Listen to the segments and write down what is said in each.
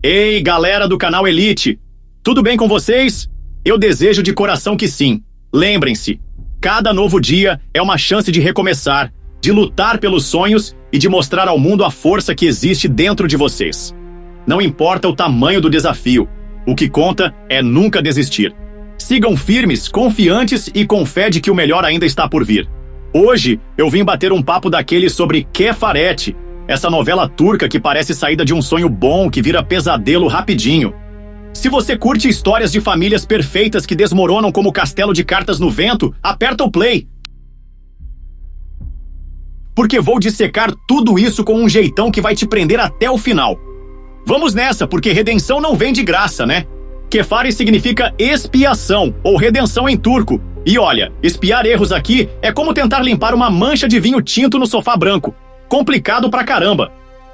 Ei, galera do canal Elite! Tudo bem com vocês? Eu desejo de coração que sim. Lembrem-se, cada novo dia é uma chance de recomeçar, de lutar pelos sonhos e de mostrar ao mundo a força que existe dentro de vocês. Não importa o tamanho do desafio, o que conta é nunca desistir. Sigam firmes, confiantes e com fé de que o melhor ainda está por vir. Hoje eu vim bater um papo daquele sobre Kefaret, essa novela turca que parece saída de um sonho bom que vira pesadelo rapidinho. Se você curte histórias de famílias perfeitas que desmoronam como castelo de cartas no vento, aperta o play. Porque vou dissecar tudo isso com um jeitão que vai te prender até o final. Vamos nessa, porque redenção não vem de graça, né? Kefari significa expiação, ou redenção em turco. E olha, expiar erros aqui é como tentar limpar uma mancha de vinho tinto no sofá branco. Complicado pra caramba.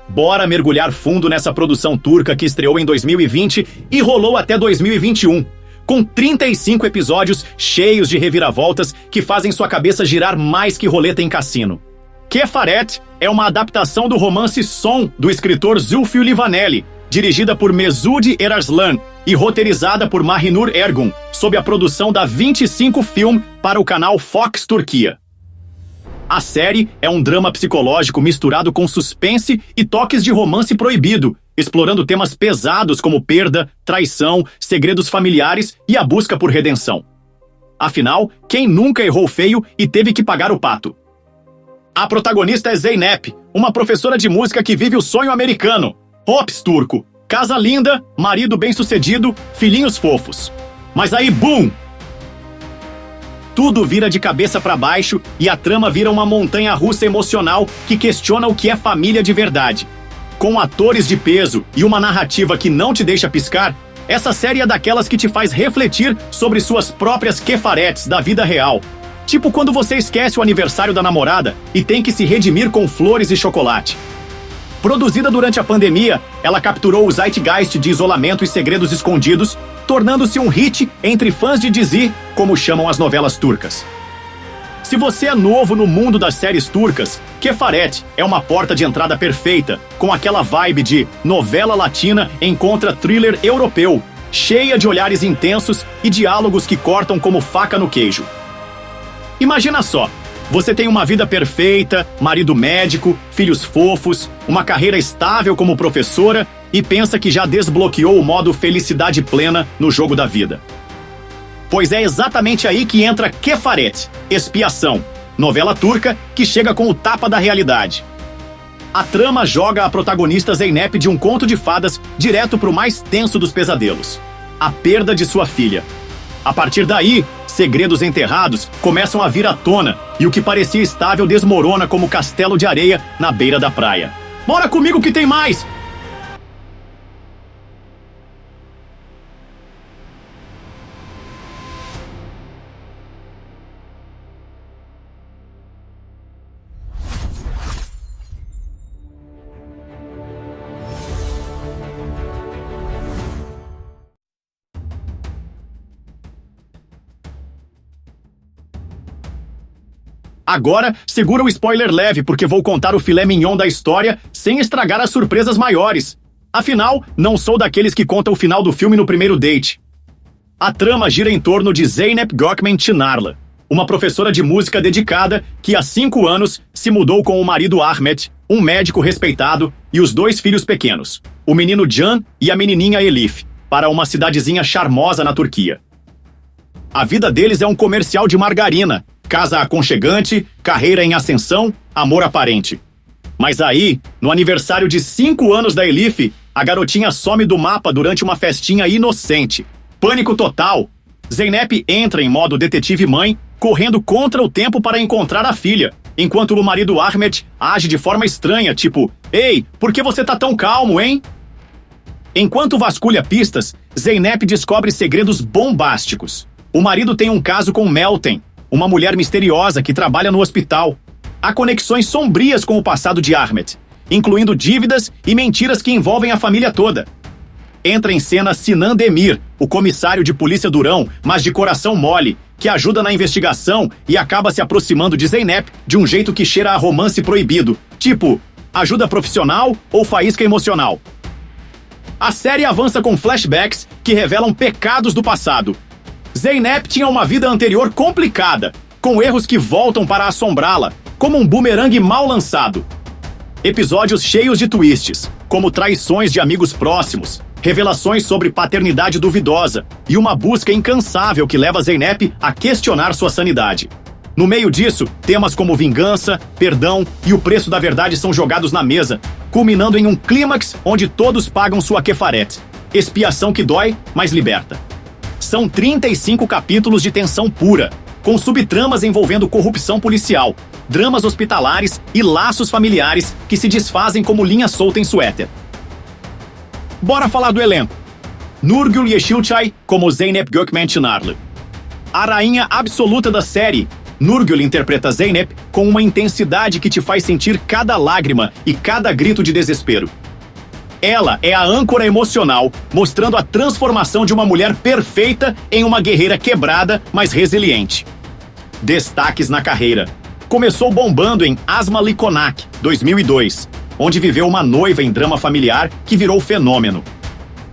Bora mergulhar fundo nessa produção turca que estreou em 2020 e rolou até 2021, com 35 episódios cheios de reviravoltas que fazem sua cabeça girar mais que roleta em cassino. Kefaret é uma adaptação do romance Son, do escritor Zulfü Livaneli, dirigida por Mesut Erarslan e roteirizada por Mahinur Ergun, sob a produção da 25 Film para o canal Fox Turquia. A série é um drama psicológico misturado com suspense e toques de romance proibido, explorando temas pesados como perda, traição, segredos familiares e a busca por redenção. Afinal, quem nunca errou feio e teve que pagar o pato? A protagonista é Zeynep, uma professora de música que vive o sonho americano. Hops turco, casa linda, marido bem-sucedido, filhinhos fofos. Mas aí, BUM! Tudo vira de cabeça para baixo e a trama vira uma montanha-russa emocional que questiona o que é família de verdade. Com atores de peso e uma narrativa que não te deixa piscar, essa série é daquelas que te faz refletir sobre suas próprias kefarets da vida real. Tipo quando você esquece o aniversário da namorada e tem que se redimir com flores e chocolate. Produzida durante a pandemia, ela capturou o zeitgeist de isolamento e segredos escondidos, tornando-se um hit entre fãs de dizi, como chamam as novelas turcas. Se você é novo no mundo das séries turcas, Kefaret é uma porta de entrada perfeita, com aquela vibe de novela latina encontra thriller europeu, cheia de olhares intensos e diálogos que cortam como faca no queijo. Imagina só, você tem uma vida perfeita, marido médico, filhos fofos, uma carreira estável como professora e pensa que já desbloqueou o modo felicidade plena no jogo da vida. Pois é exatamente aí que entra Kefaret, Expiação, novela turca que chega com o tapa da realidade. A trama joga a protagonista Zeynep de um conto de fadas direto para o mais tenso dos pesadelos, a perda de sua filha. A partir daí, segredos enterrados começam a vir à tona e o que parecia estável desmorona como castelo de areia na beira da praia. Bora comigo que tem mais! Agora, segura o spoiler leve, porque vou contar o filé mignon da história sem estragar as surpresas maiores. Afinal, não sou daqueles que contam o final do filme no primeiro date. A trama gira em torno de Zeynep Gökmen Çınarlı, uma professora de música dedicada que há 5 anos se mudou com o marido Ahmet, um médico respeitado, e os 2 filhos pequenos, o menino Can e a menininha Elif, para uma cidadezinha charmosa na Turquia. A vida deles é um comercial de margarina, casa aconchegante, carreira em ascensão, amor aparente. Mas aí, no aniversário de 5 anos da Elif, a garotinha some do mapa durante uma festinha inocente. Pânico total. Zeynep entra em modo detetive mãe, correndo contra o tempo para encontrar a filha, enquanto o marido Ahmet age de forma estranha, tipo, "Ei, por que você tá tão calmo, hein?" Enquanto vasculha pistas, Zeynep descobre segredos bombásticos. O marido tem um caso com Meltem, uma mulher misteriosa que trabalha no hospital. Há conexões sombrias com o passado de Ahmet, incluindo dívidas e mentiras que envolvem a família toda. Entra em cena Sinan Demir, o comissário de polícia durão, mas de coração mole, que ajuda na investigação e acaba se aproximando de Zeynep de um jeito que cheira a romance proibido, tipo, ajuda profissional ou faísca emocional. A série avança com flashbacks que revelam pecados do passado. Zeynep tinha uma vida anterior complicada, com erros que voltam para assombrá-la, como um bumerangue mal lançado. Episódios cheios de twists, como traições de amigos próximos, revelações sobre paternidade duvidosa e uma busca incansável que leva Zeynep a questionar sua sanidade. No meio disso, temas como vingança, perdão e o preço da verdade são jogados na mesa, culminando em um clímax onde todos pagam sua kefaret, expiação que dói, mas liberta. São 35 capítulos de tensão pura, com subtramas envolvendo corrupção policial, dramas hospitalares e laços familiares que se desfazem como linha solta em suéter. Bora falar do elenco. Nurgül Yeşilçay como Zeynep Gökmen Çınarlı. A rainha absoluta da série, Nurgül interpreta Zeynep com uma intensidade que te faz sentir cada lágrima e cada grito de desespero. Ela é a âncora emocional, mostrando a transformação de uma mulher perfeita em uma guerreira quebrada, mas resiliente. Destaques na carreira. Começou bombando em Asma Likonak, 2002, onde viveu uma noiva em drama familiar que virou fenômeno.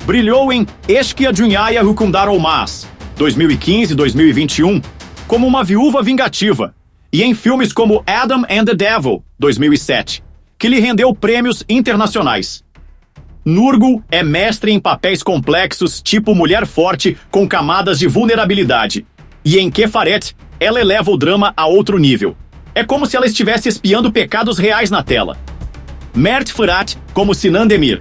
Brilhou em Eşkıya Dünyaya Hükümdar Olmaz, 2015-2021, como uma viúva vingativa, e em filmes como Adam and the Devil, 2007, que lhe rendeu prêmios internacionais. Nurgül é mestre em papéis complexos tipo mulher forte com camadas de vulnerabilidade, e em Kefaret, ela eleva o drama a outro nível. É como se ela estivesse espiando pecados reais na tela. Mert Fırat como Sinan Demir.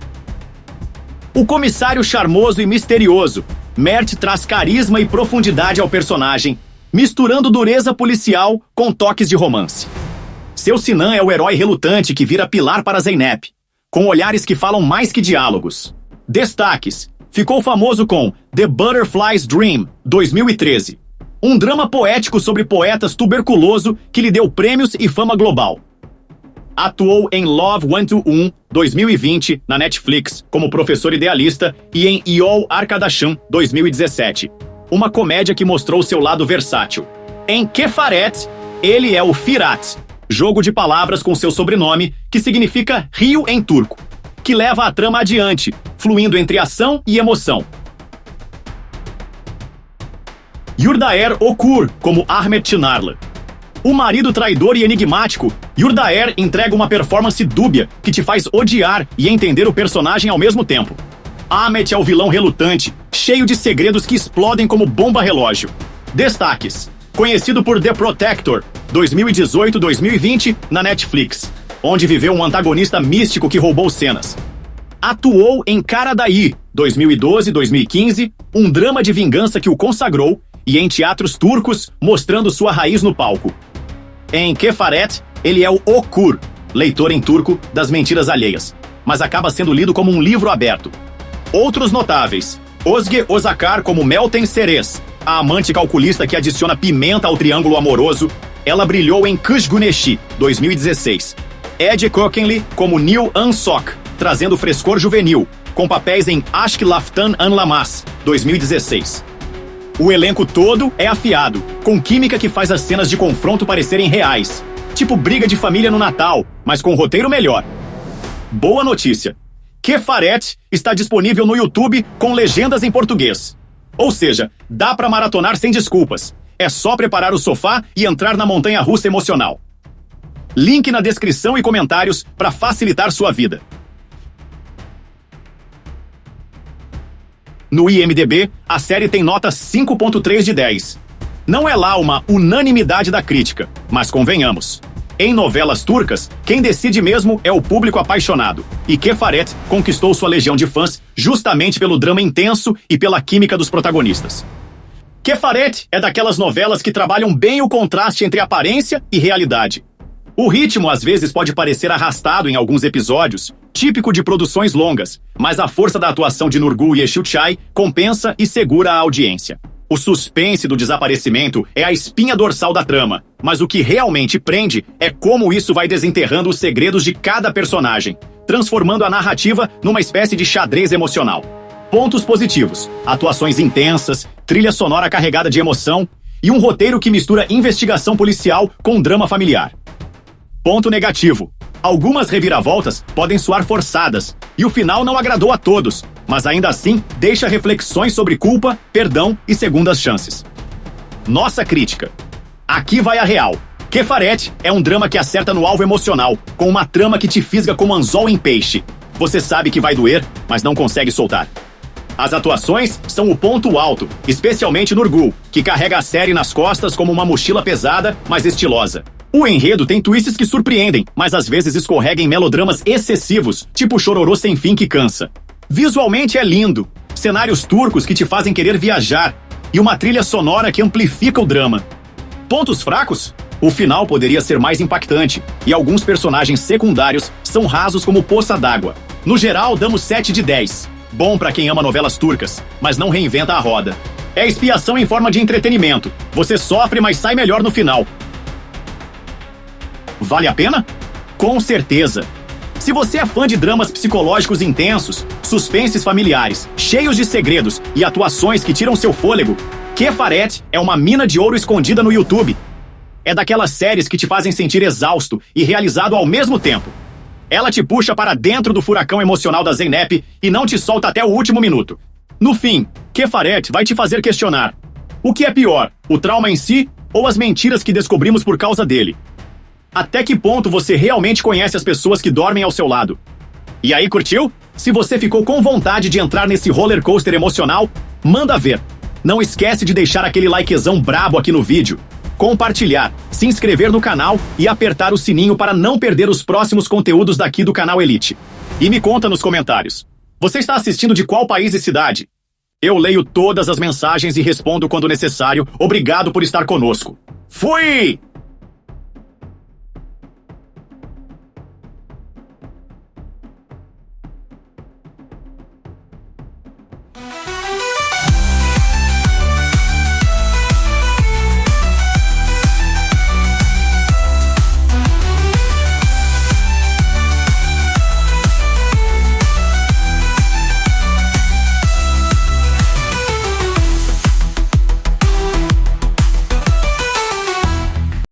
O comissário charmoso e misterioso, Mert traz carisma e profundidade ao personagem, misturando dureza policial com toques de romance. Seu Sinan é o herói relutante que vira pilar para Zeynep, com olhares que falam mais que diálogos. Destaques. Ficou famoso com The Butterfly's Dream, 2013. Um drama poético sobre poetas tuberculoso que lhe deu prêmios e fama global. Atuou em Love 121, 2020, na Netflix, como professor idealista, e em Yol Arkadaşım, 2017. Uma comédia que mostrou seu lado versátil. Em Kefaret, ele é o Firat, jogo de palavras com seu sobrenome, que significa rio em turco, que leva a trama adiante, fluindo entre ação e emoção. Yurdaer Okur, como Ahmet Çınarlı. O marido traidor e enigmático, Yurdaer entrega uma performance dúbia que te faz odiar e entender o personagem ao mesmo tempo. Ahmet é o vilão relutante, cheio de segredos que explodem como bomba relógio. Destaques. Conhecido por The Protector, 2018-2020, na Netflix, onde viveu um antagonista místico que roubou cenas. Atuou em Karadaí, 2012-2015, um drama de vingança que o consagrou, e em teatros turcos, mostrando sua raiz no palco. Em Kefaret, ele é o Okur, leitor em turco das mentiras alheias, mas acaba sendo lido como um livro aberto. Outros notáveis. Özge Özakar como Meltem Seres, a amante calculista que adiciona pimenta ao triângulo amoroso. Ela brilhou em Kış Güneşi, 2016. Ece Kökenli como Nil Ansok, trazendo frescor juvenil, com papéis em Aşk Laftan Anlamaz, 2016. O elenco todo é afiado, com química que faz as cenas de confronto parecerem reais. Tipo briga de família no Natal, mas com roteiro melhor. Boa notícia. Kefaret está disponível no YouTube com legendas em português. Ou seja, dá pra maratonar sem desculpas. É só preparar o sofá e entrar na montanha-russa emocional. Link na descrição e comentários para facilitar sua vida. No IMDb, a série tem nota 5.3 de 10. Não é lá uma unanimidade da crítica, mas convenhamos. Em novelas turcas, quem decide mesmo é o público apaixonado, e Kefaret conquistou sua legião de fãs justamente pelo drama intenso e pela química dos protagonistas. Kefaret é daquelas novelas que trabalham bem o contraste entre aparência e realidade. O ritmo às vezes pode parecer arrastado em alguns episódios, típico de produções longas, mas a força da atuação de Nurgül Yeşilçay compensa e segura a audiência. O suspense do desaparecimento é a espinha dorsal da trama, mas o que realmente prende é como isso vai desenterrando os segredos de cada personagem, transformando a narrativa numa espécie de xadrez emocional. Pontos positivos: atuações intensas, trilha sonora carregada de emoção e um roteiro que mistura investigação policial com drama familiar. Ponto negativo: algumas reviravoltas podem soar forçadas, e o final não agradou a todos, mas ainda assim deixa reflexões sobre culpa, perdão e segundas chances. Nossa crítica. Aqui vai a real. Kefaret é um drama que acerta no alvo emocional, com uma trama que te fisga como anzol em peixe. Você sabe que vai doer, mas não consegue soltar. As atuações são o ponto alto, especialmente Nurgul, que carrega a série nas costas como uma mochila pesada, mas estilosa. O enredo tem twists que surpreendem, mas às vezes escorrega em melodramas excessivos, tipo Chororô sem fim que cansa. Visualmente é lindo, cenários turcos que te fazem querer viajar, e uma trilha sonora que amplifica o drama. Pontos fracos? O final poderia ser mais impactante, e alguns personagens secundários são rasos como poça d'água. No geral, damos 7 de 10. Bom pra quem ama novelas turcas, mas não reinventa a roda. É expiação em forma de entretenimento. Você sofre, mas sai melhor no final. Vale a pena? Com certeza. Se você é fã de dramas psicológicos intensos, suspenses familiares, cheios de segredos e atuações que tiram seu fôlego, Kefaret é uma mina de ouro escondida no YouTube. É daquelas séries que te fazem sentir exausto e realizado ao mesmo tempo. Ela te puxa para dentro do furacão emocional da Zeynep e não te solta até o último minuto. No fim, Kefaret vai te fazer questionar: o que é pior, o trauma em si ou as mentiras que descobrimos por causa dele? Até que ponto você realmente conhece as pessoas que dormem ao seu lado? E aí, curtiu? Se você ficou com vontade de entrar nesse roller coaster emocional, manda ver. Não esquece de deixar aquele likezão brabo aqui no vídeo, compartilhar, se inscrever no canal e apertar o sininho para não perder os próximos conteúdos daqui do canal Elite. E me conta nos comentários: você está assistindo de qual país e cidade? Eu leio todas as mensagens e respondo quando necessário. Obrigado por estar conosco. Fui!